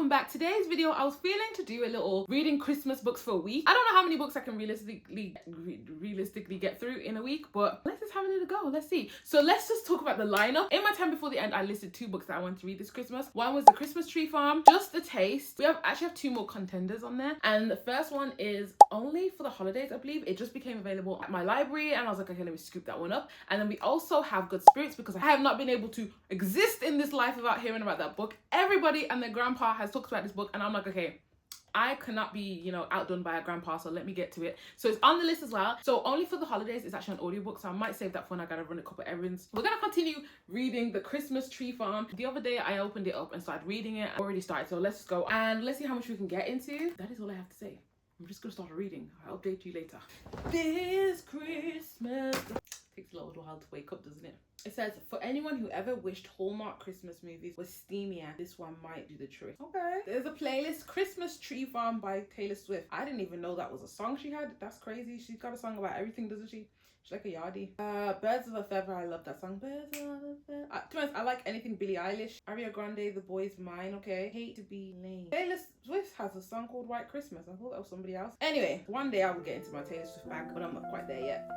welcome back. Today's video, I was feeling to do a little reading Christmas books for a week. I don't know how many books I can realistically get through in a week, but let's just have a little go. Let's see. So let's just talk about the lineup. In my time before the end, I listed 2 books that I wanted to read this Christmas. One was The Christmas Tree Farm, Just the Taste. We actually have 2 more contenders on there, and the first one is Only for the Holidays, I believe. It just became available at my library, and I was like, okay, let me scoop that one up. And then we also have Good Spirits, because I have not been able to exist in this life without hearing about that book. Everybody and their grandpa has talked about this book, and I'm like, okay, I cannot be, you know, outdone by a grandpa, so let me get to it. So it's on the list as well. So Only for the Holidays is actually an audiobook, so I might save that for when I gotta run a couple errands. We're gonna continue reading The Christmas Tree Farm. The other day I opened it up and started reading it. I already started, so let's just go and let's see how much we can get into. That is all I have to say. I'm just gonna start reading. I'll update you later. This Christmas takes a little while to wake up, doesn't it? It says, for anyone who ever wished Hallmark Christmas movies was steamier, this one might do the trick. Okay. There's a playlist, Christmas Tree Farm by Taylor Swift. I didn't even know that was a song she had. That's crazy. She's got a song about everything, doesn't she? She's like a yardie. Birds of a Feather. I love that song. Birds of a Feather. To be honest, I like anything Billie Eilish. Ariana Grande, The Boy's Mine. Okay. Hate to be lame. Taylor Swift has a song called White Christmas. I thought that was somebody else. Anyway, one day I will get into my Taylor Swift bag, but I'm not quite there yet.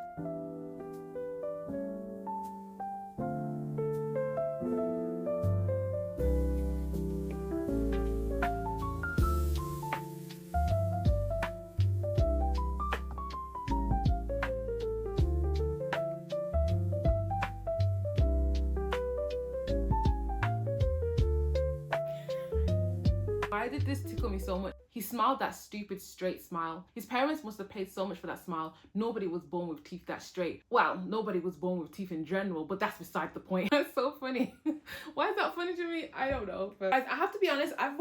Why did this tickle me so much? He smiled that stupid straight smile. His parents must have paid so much for that smile. Nobody was born with teeth that straight. Well, nobody was born with teeth in general, but that's beside the point. That's so funny. Why is that funny to me? I don't know. But I have to be honest, I've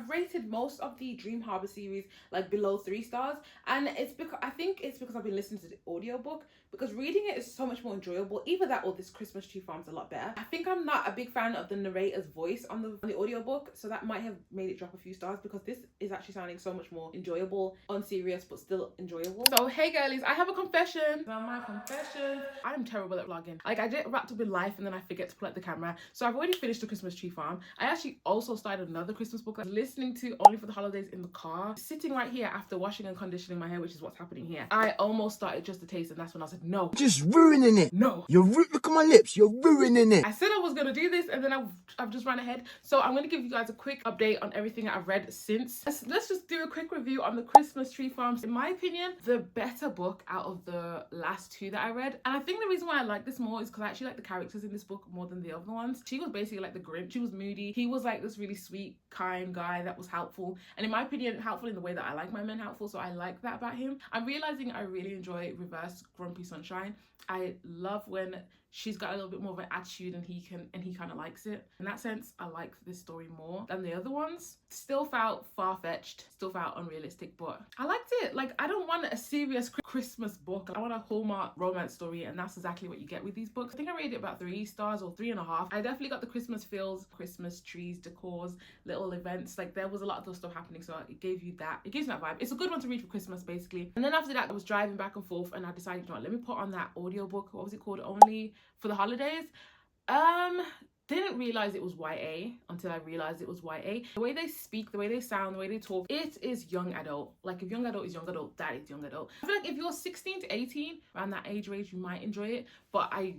rated most of the Dream Harbor series like below 3 stars, and it's because I think it's because I've been listening to the audiobook, because reading it is so much more enjoyable. Either that or This Christmas Tree Farm's a lot better. I think I'm not a big fan of the narrator's voice on the audiobook, so that might have made it drop a few stars, because this is actually sounding so much more enjoyable, unserious but still enjoyable. So hey girlies, I have a confession. Now my confession, I'm terrible at vlogging. Like, I get wrapped up in life and then I forget to pull out the camera. So I've already finished The Christmas Tree Farm. I actually also started another Christmas book I was listening to Only for the Holidays in the car, sitting right here after washing and conditioning my hair, which is what's happening here. I almost started Just the Taste, and that's when I said no. Just ruining it. No. Look at my lips, you're ruining it. I said I was gonna do this, and then I've just ran ahead. So I'm gonna give you guys a quick update on everything I've read since. Let's just do a quick review on The Christmas Tree Farm. In my opinion, the better book out of the last 2 that I read. And I think the reason why I like this more is because I actually like the characters in this book more than the other ones. She was basically like the Grinch. She was moody. He was like this really sweet, kind guy that was helpful. And in my opinion, helpful in the way that I like my men helpful. So I like that about him. I'm realizing I really enjoy Reverse Grumpy Sunshine. I love when she's got a little bit more of an attitude and he kind of likes it. In that sense, I like this story more than the other ones. Still felt far-fetched, still felt unrealistic, but I liked it. Like, I don't want a serious Christmas book. I want a Hallmark romance story, and that's exactly what you get with these books. I think I rated it about 3 stars or 3.5. I definitely got the Christmas feels, Christmas trees, decors, little events. Like, there was a lot of those stuff happening, so it gave you that. It gives me that vibe. It's a good one to read for Christmas, basically. And then after that, I was driving back and forth, and I decided, you know what, let me put on that audiobook. What was it called? Only for the Holidays. Didn't realize it was YA until I realized it was YA. The way they speak, the way they sound, the way they talk, it is young adult. Like, if young adult is young adult, that is young adult. I feel like if you're 16 to 18, around that age range, you might enjoy it. But I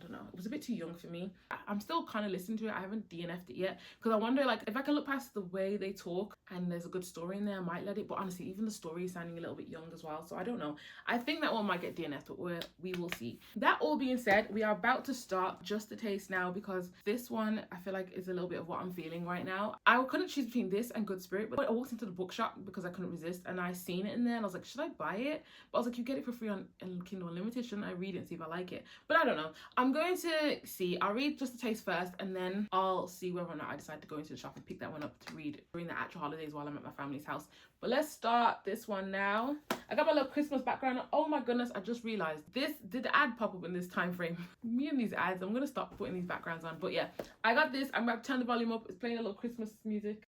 don't know. It was a bit too young for me. I'm still kind of listening to it. I haven't DNF'd it yet, because I wonder, like, if I can look past the way they talk and there's a good story in there, I might let it. But honestly, even the story is sounding a little bit young as well. So I don't know. I think that one might get DNF'd, but we will see. That all being said, we are about to start Just the Taste now, because this one I feel like is a little bit of what I'm feeling right now. I couldn't choose between this and Good Spirit, but I walked into the bookshop because I couldn't resist, and I seen it in there and I was like, should I buy it? But I was like, you get it for free on Kindle Unlimited, shouldn't I read it and see if I like it? But I don't know. I'm going to see. I'll read Just the Taste first, and then I'll see whether or not I decide to go into the shop and pick that one up to read during the actual holidays while I'm at my family's house. But let's start this one now. I got my little Christmas background. Oh my goodness, I just realized this. Did the ad pop up in this time frame? Me and these ads, I'm gonna stop putting these backgrounds on. But yeah, I got this. I'm about to turn the volume up. It's playing a little Christmas music.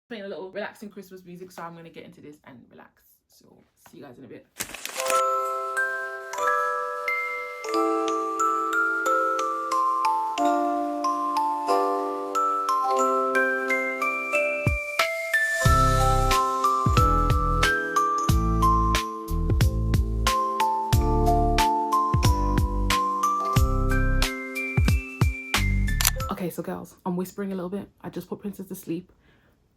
Playing a little relaxing Christmas music. So I'm gonna get into this and relax. So see you guys in a bit. so girls, I'm whispering a little bit. I just put Princess to sleep.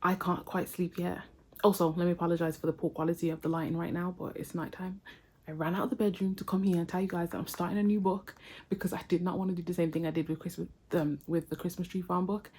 I can't quite sleep yet. Also, let me apologize for the poor quality of the lighting right now, but it's nighttime. I ran out of the bedroom to come here and tell you guys that I'm starting a new book because I did not want to do the same thing I did with the Christmas Tree Farm book.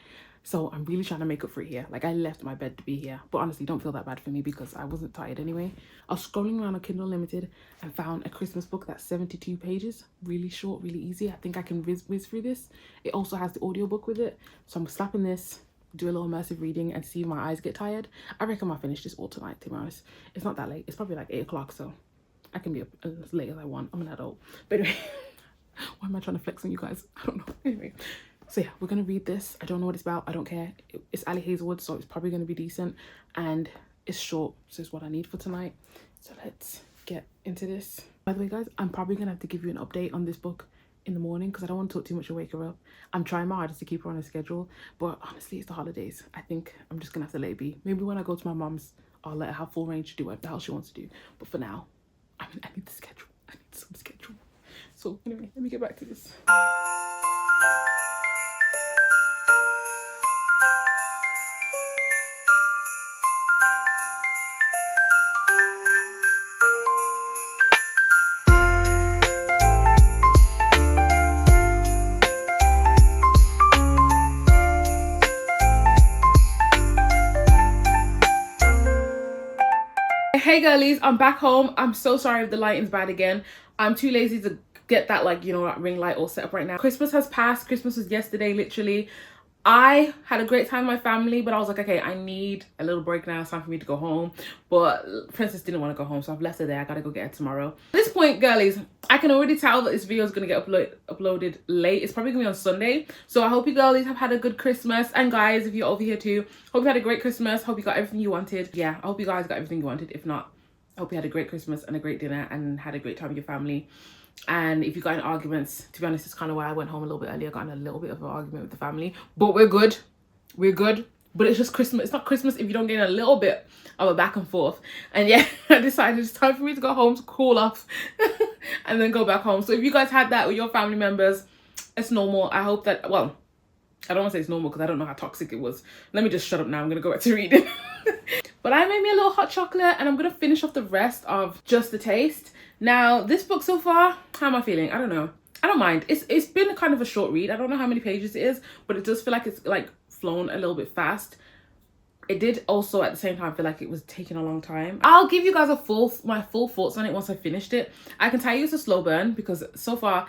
So I'm really trying to make up for it here. Like, I left my bed to be here, but honestly, don't feel that bad for me because I wasn't tired anyway. I was scrolling around on Kindle Unlimited and found a Christmas book that's 72 pages, really short, really easy. I think I can whiz through this. It also has the audiobook with it, so I'm slapping this, do a little immersive reading and see if my eyes get tired. I reckon I'll finish this all tonight, to be honest. It's not that late. It's probably like 8 o'clock, so I can be up as late as I want. I'm an adult. But anyway, why am I trying to flex on you guys? I don't know. Anyway, so yeah, we're gonna read this. I don't know what it's about. I don't care. It's Ali Hazelwood, so it's probably gonna be decent, and it's short, so it's what I need for tonight. So let's get into this. By the way, guys, I'm probably gonna have to give you an update on this book in the morning because I don't want to talk too much or wake her up. I'm trying my hardest to keep her on a schedule, but honestly, it's the holidays. I think I'm just gonna have to let it be. Maybe when I go to my mom's, I'll let her have full range to do whatever the hell she wants to do. But for now, I need the schedule. I need some schedule. So anyway, let me get back to this. Hey girlies, I'm back home. I'm so sorry if the lighting's bad again. I'm too lazy to get that, like, you know, that ring light all set up right now. Christmas has passed. Christmas was yesterday, literally. I had a great time with my family, but I was like, okay, I need a little break now. It's time for me to go home. But Princess didn't want to go home, so I've left her there. I gotta go get her tomorrow. At this point, girlies, I can already tell that this video is gonna get uploaded late. It's probably gonna be on Sunday. So I hope you girlies have had a good Christmas. And guys, if you're over here too, hope you had a great Christmas. Hope you got everything you wanted. Yeah, I hope you guys got everything you wanted. If not, I hope you had a great Christmas and a great dinner and had a great time with your family. And if you got in arguments, to be honest, it's kind of why I went home a little bit earlier. I got in a little bit of an argument with the family, but we're good. We're good. But it's just Christmas. It's not Christmas if you don't get in a little bit of a back and forth. And yeah, I decided it's time for me to go home to cool off and then go back home. So if you guys had that with your family members, it's normal. I hope that, well, I don't want to say it's normal because I don't know how toxic it was. Let me just shut up now. I'm going to go back to reading. But I made me a little hot chocolate and I'm going to finish off the rest of Just the Taste. Now, this book so far, how am I feeling? I don't know. I don't mind. It's been a kind of a short read. I don't know how many pages it is, but it does feel like it's like flown a little bit fast. It did also at the same time feel like it was taking a long time. I'll give you guys my full thoughts on it once I finished it. I can tell you it's a slow burn because so far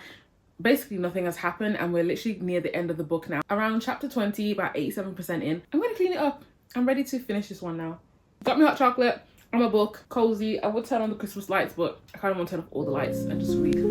basically nothing has happened and we're literally near the end of the book now. Around chapter 20, about 87% in. I'm going to clean it up. I'm ready to finish this one now. Got me hot chocolate. I'm a book, cozy. I would turn on the Christmas lights, but I kind of want to turn off all the lights and just read.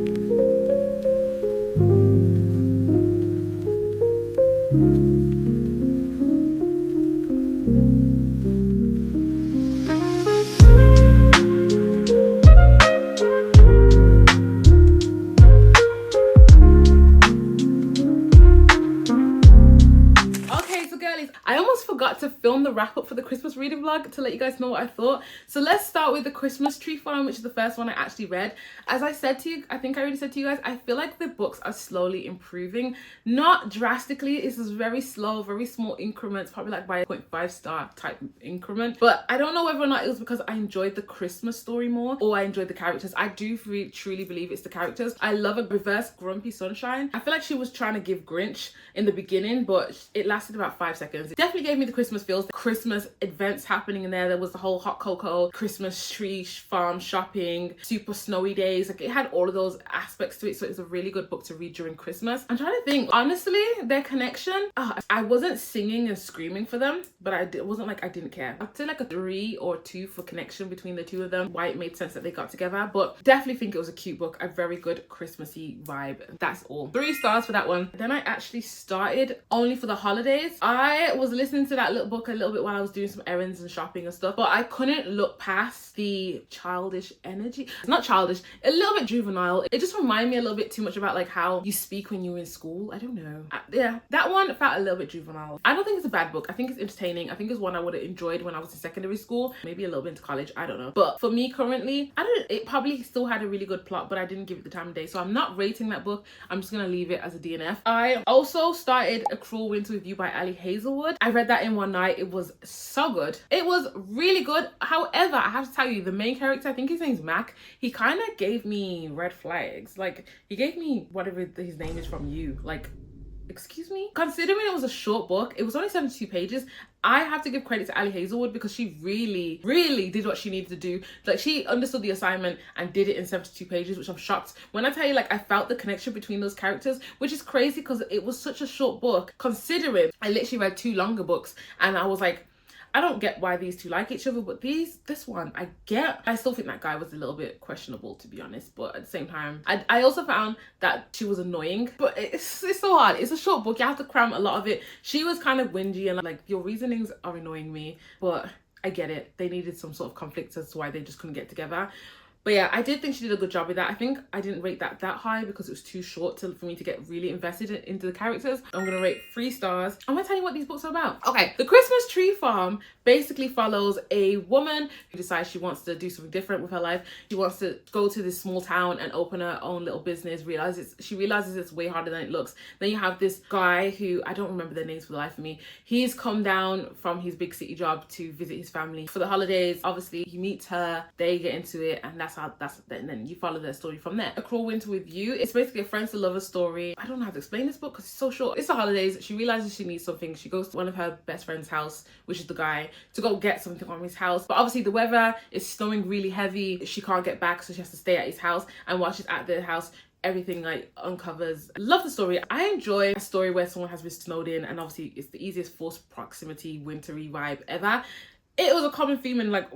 I almost forgot to film the wrap up for the Christmas reading vlog to let you guys know what I thought. So let's start with the Christmas Tree Farm, which is the first one I actually read. As I said to you, I think I already said to you guys, I feel like the books are slowly improving. Not drastically, it's just very slow, very small increments, probably like by a 0.5 star type increment. But I don't know whether or not it was because I enjoyed the Christmas story more or I enjoyed the characters. I do truly believe it's the characters. I love a reverse Grumpy Sunshine. I feel like she was trying to give Grinch in the beginning, but it lasted about 5 seconds. It definitely gave me the Christmas feels. The Christmas events happening in there. There was the whole hot cocoa, Christmas tree farm shopping, super snowy days. Like, it had all of those aspects to it, so it was a really good book to read during Christmas. I'm trying to think, honestly, their connection, I wasn't singing and screaming for them, but it wasn't like I didn't care. I'd say like a 3 or 2 for connection between the two of them, why it made sense that they got together. But definitely think it was a cute book, a very good Christmassy vibe. That's all. 3 stars for that one. Then I actually started Only for the Holidays. I was listening to that little book a little bit while I was doing some errands and shopping and stuff, but I couldn't look past the childish energy. It's not childish, a little bit juvenile. It just reminded me a little bit too much about like how you speak when you're in school. I don't know. Yeah, that one felt a little bit juvenile. I don't think it's a bad book. I think it's entertaining. I think it's one I would have enjoyed when I was in secondary school, maybe a little bit into college, I don't know. But for me currently, it probably still had a really good plot, but I didn't give it the time of day. So I'm not rating that book. I'm just gonna leave it as a DNF. I also started A Cruel Winter with You by Ali Hazelwood. I read that in one night. It was so good. It was really good. However, I have to tell you, the main character, I think his name's Mac, he kind of gave me red flags. Like, he gave me whatever his name is from You. Like, excuse me? Considering it was a short book, it was only 72 pages. I have to give credit to Ali Hazelwood because she really, really did what she needed to do. Like, she understood the assignment and did it in 72 pages, which I'm shocked. When I tell you, like, I felt the connection between those characters, which is crazy because it was such a short book, considering I literally read 2 longer books and I was like, I don't get why these two like each other, but this one, I get. I still think that guy was a little bit questionable, to be honest, but at the same time, I also found that she was annoying, but it's so hard. It's a short book. You have to cram a lot of it. She was kind of whingy and like, your reasonings are annoying me, but I get it. They needed some sort of conflict as to why they just couldn't get together. But yeah, I did think she did a good job with that. I think I didn't rate that high because it was too short for me to get really invested into the characters. I'm gonna rate 3 stars. I'm gonna tell you what these books are about. Okay, The Christmas Tree Farm basically follows a woman who decides she wants to do something different with her life. She wants to go to this small town and open her own little business. She realizes it's way harder than it looks. Then you have this guy who, I don't remember their names for the life of me. He's come down from his big city job to visit his family for the holidays. Obviously, he meets her, they get into it, and and then you follow their story from there. A Cruel Winter with You, it's basically a friends to lovers story. I don't know how to explain this book because it's so short. It's the holidays. She realizes she needs something. She goes to one of her best friend's house, which is the guy, to go get something from his house. But obviously the weather is snowing really heavy. She can't get back, so she has to stay at his house. And while she's at the house, everything like uncovers. Love the story. I enjoy a story where someone has been snowed in, and obviously it's the easiest forced proximity wintry vibe ever. It was a common theme in like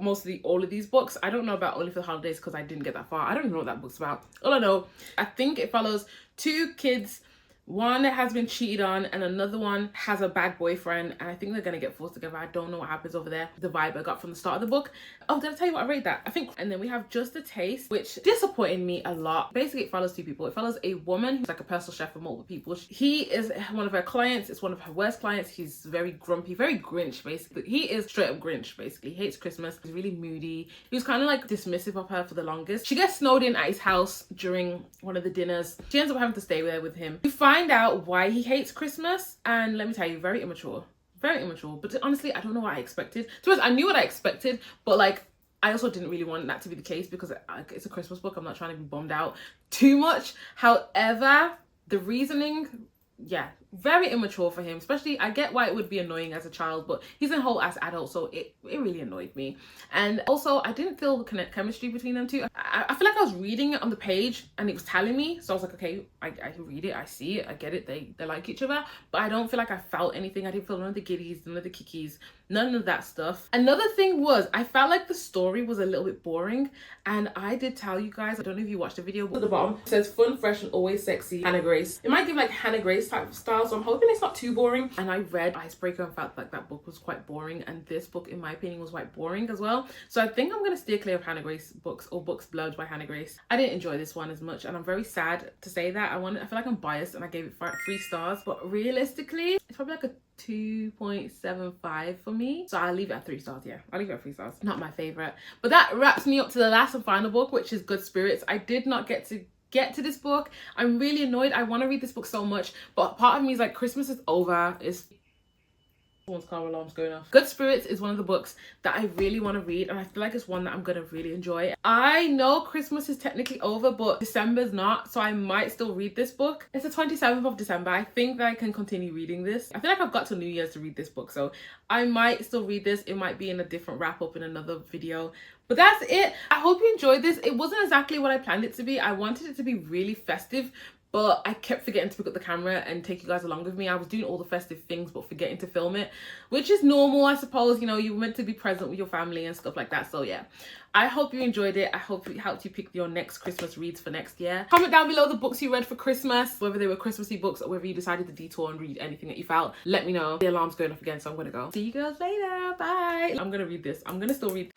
all of these books. I don't know about Only for the Holidays because I didn't get that far. I don't even know what that book's about. All I know, I think it follows 2 kids. One has been cheated on and another one has a bad boyfriend, and I think they're gonna get forced together. I don't know what happens over there. The vibe I got from the start of the book. Oh, did I tell you what I rate that? I think. And then we have Just a Taste, which disappointed me a lot. Basically, it follows 2 people. It follows a woman who's like a personal chef for multiple people. He is one of her clients. It's one of her worst clients. He's very grumpy, very Grinch, basically. He is straight up Grinch, basically. He hates Christmas. He's really moody. He was kind of like dismissive of her for the longest. She gets snowed in at his house during one of the dinners. She ends up having to stay there with him. You find out why he hates Christmas, and let me tell you, very immature. But honestly, I don't know what I expected. To be honest, I knew what I expected, but like, I also didn't really want that to be the case because it's a Christmas book. I'm not trying to be bummed out too much. However, the reasoning, yeah, very immature for him. Especially, I get why it would be annoying as a child, but he's a whole ass adult, so it really annoyed me. And also, I didn't feel the chemistry between them two. I feel like I was reading it on the page and it was telling me, so I was like, okay, I can read it, I see it, I get it, they like each other, but I don't feel like I felt anything. I didn't feel none of the giddies, none of the kikis, none of that stuff. Another thing was, I felt like the story was a little bit boring, and I did tell you guys, I don't know if you watched the video, but at the bottom it says fun, fresh, and always sexy, Hannah Grace. It might give like Hannah Grace type of style, so I'm hoping it's not too boring. And I read Icebreaker and felt like that book was quite boring, and this book in my opinion was quite boring as well. So I think I'm gonna steer clear of Hannah Grace books or books blurred by Hannah Grace. I didn't enjoy this one as much, and I'm very sad to say that. I feel like I'm biased and I gave it 3 stars, but realistically it's probably like a 2.75 for me, so I'll leave it at 3 stars. Yeah, I'll leave it at 3 stars. Not my favorite, but that wraps me up to the last and final book, which is Good Spirits. I did not get to this book. I'm really annoyed. I want to read this book so much, but part of me is like, Christmas is over. Someone's car alarm's going off. Good Spirits is one of the books that I really want to read, and I feel like it's one that I'm gonna really enjoy. I know Christmas is technically over, but December's not, so I might still read this book. It's the 27th of December. I think that I can continue reading this. I feel like I've got till New Year's to read this book, so I might still read this. It might be in a different wrap up in another video. But that's it. I hope you enjoyed this. It wasn't exactly what I planned it to be. I wanted it to be really festive, but I kept forgetting to pick up the camera and take you guys along with me. I was doing all the festive things but forgetting to film it, which is normal, I suppose. You know, you were meant to be present with your family and stuff like that. So yeah, I hope you enjoyed it. I hope it helped you pick your next Christmas reads for next year. Comment down below the books you read for Christmas, whether they were Christmassy books or whether you decided to detour and read anything that you felt. Let me know. The alarm's going off again, so I'm gonna go. See you girls later. Bye. I'm gonna read this. I'm gonna still read